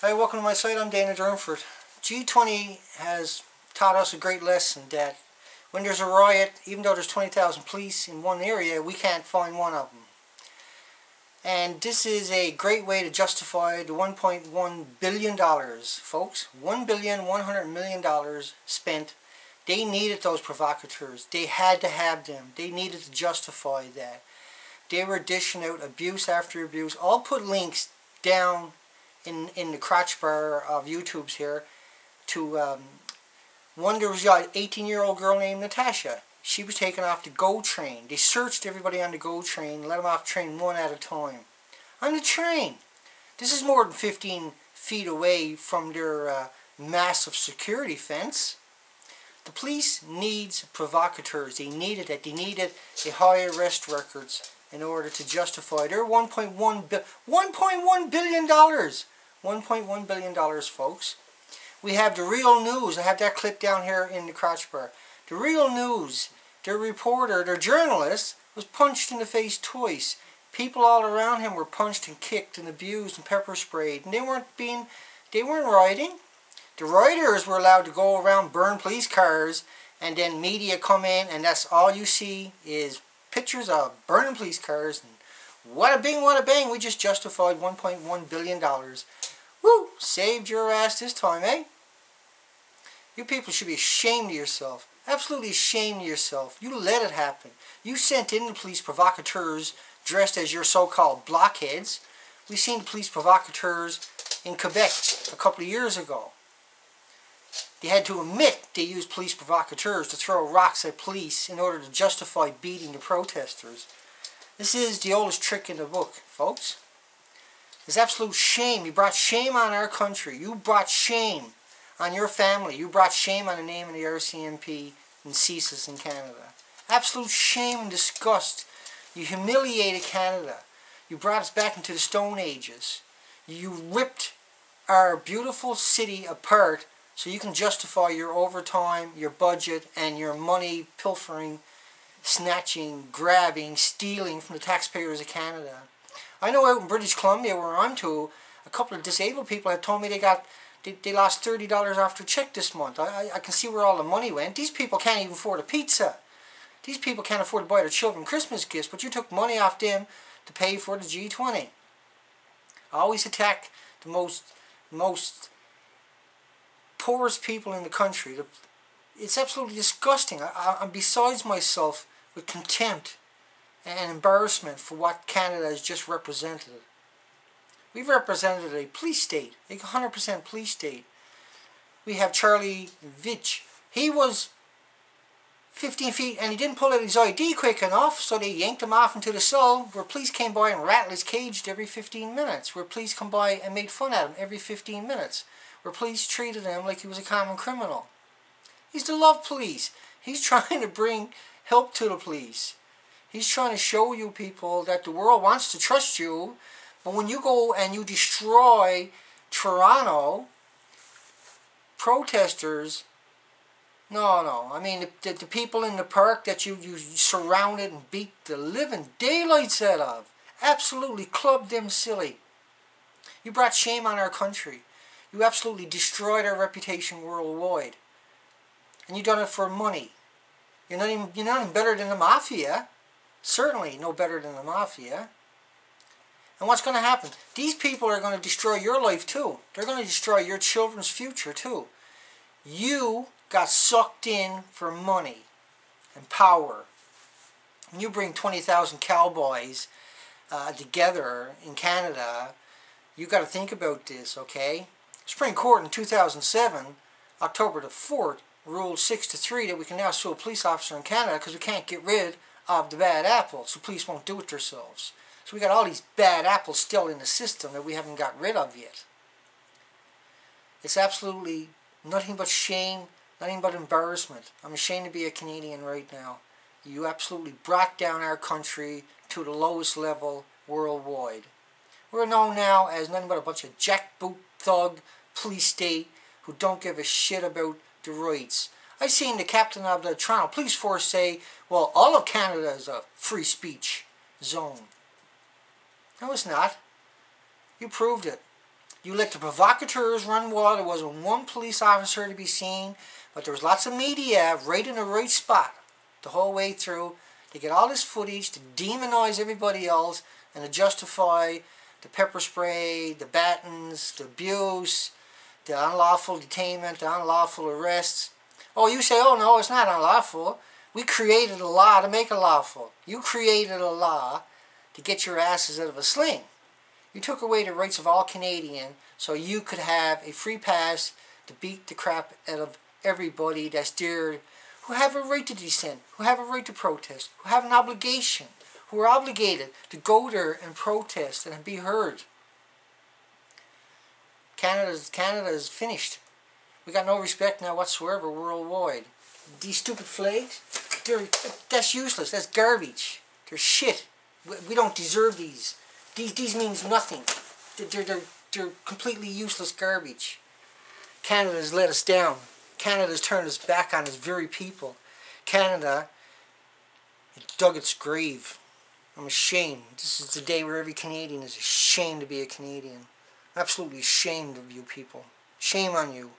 Hi, welcome to my site. I'm Dana Durnford. G20 has taught us a great lesson that when there's a riot, even though there's 20,000 police in one area, we can't find one of them. And this is a great way to justify the $1.1 billion, folks. $1.1 billion spent. They needed those provocateurs. They had to have them. They needed to justify that. They were dishing out abuse after abuse. I'll put links down in the crotch bar of YouTube's here to one. There was an 18-year-old girl named Natasha. She was taken off the GO train. They searched everybody on the GO train, let them off the train one at a time. On the train. This is more than 15 feet away from their massive security fence. The police needs provocateurs. They needed it. They needed the high arrest records in order to justify their $1.1 billion. $1.1 billion, folks. We have the real news. I have that clip down here in the crotch bar. The real news. Their reporter, their journalist, was punched in the face twice. People all around him were punched and kicked and abused and pepper sprayed. And they weren't rioting. The rioters were allowed to go around, burn police cars, and then media come in, and that's all you see is pictures of burning police cars. And wada bing, wada bang, we just justified $1.1 billion. Woo! Saved your ass this time, eh? You people should be ashamed of yourself. Absolutely ashamed of yourself. You let it happen. You sent in the police provocateurs dressed as your so-called blockheads. We've seen the police provocateurs in Quebec a couple of years ago. They had to admit they used police provocateurs to throw rocks at police in order to justify beating the protesters. This is the oldest trick in the book, folks. It's absolute shame. You brought shame on our country. You brought shame on your family. You brought shame on the name of the RCMP and CSIS in Canada. Absolute shame and disgust. You humiliated Canada. You brought us back into the Stone Ages. You ripped our beautiful city apart so you can justify your overtime, your budget, and your money pilfering, snatching, grabbing, stealing from the taxpayers of Canada. I know out in British Columbia, where I'm to, a couple of disabled people have told me they lost $30 off their check this month. I can see where all the money went. These people can't even afford a pizza. These people can't afford to buy their children Christmas gifts, but you took money off them to pay for the G20. I always attack the most poorest people in the country. It's absolutely disgusting. I'm besides myself with contempt and embarrassment for what Canada has just represented. We've represented a police state, a 100% police state. We have cveitch. He was 15 feet and he didn't pull out his ID quick enough, so they yanked him off into the cell where police came by and rattled his cage every 15 minutes, where police come by and made fun at him every 15 minutes, where police treated him like he was a common criminal. He's the love police. He's trying to bring help to the police. He's trying to show you people that the world wants to trust you, but when you go and you destroy Toronto, protesters, no. I mean, the people in the park that you surrounded and beat the living daylights out of, absolutely clubbed them silly. You brought shame on our country. You absolutely destroyed our reputation worldwide. And you done it for money. You're not even better than the mafia. Certainly no better than the mafia. And what's going to happen? These people are going to destroy your life too. They're going to destroy your children's future too. You got sucked in for money and power. When you bring 20,000 cowboys together in Canada, you got to think about this, okay? Supreme Court in 2007, October the 4th, ruled 6-3 that we can now sue a police officer in Canada because we can't get rid of the bad apples, so police won't do it themselves. So we got all these bad apples still in the system that we haven't got rid of yet. It's absolutely nothing but shame, nothing but embarrassment. I'm ashamed to be a Canadian right now. You absolutely brought down our country to the lowest level worldwide. We're known now as nothing but a bunch of jackboot thug police state who don't give a shit about the rights. I've seen the captain of the Toronto Police Force say, well, all of Canada is a free speech zone. No, it's not. You proved it. You let the provocateurs run wild. There wasn't one police officer to be seen, but there was lots of media right in the right spot the whole way through. They get all this footage to demonize everybody else and to justify the pepper spray, the battens, the abuse, the unlawful detainment, the unlawful arrests. Oh, you say, oh no, it's not unlawful. We created a law to make it lawful. You created a law to get your asses out of a sling. You took away the rights of all Canadians so you could have a free pass to beat the crap out of everybody that's there, who have a right to dissent, who have a right to protest, who have an obligation, who are obligated to go there and protest and be heard. Canada is finished. We got no respect now whatsoever worldwide. These stupid flags, that's useless. That's garbage. They're shit. We don't deserve these. These means nothing. They're completely useless garbage. Canada's let us down. Canada's turned its back on its very people. Canada dug its grave. I'm ashamed. This is the day where every Canadian is ashamed to be a Canadian. Absolutely ashamed of you people. Shame on you.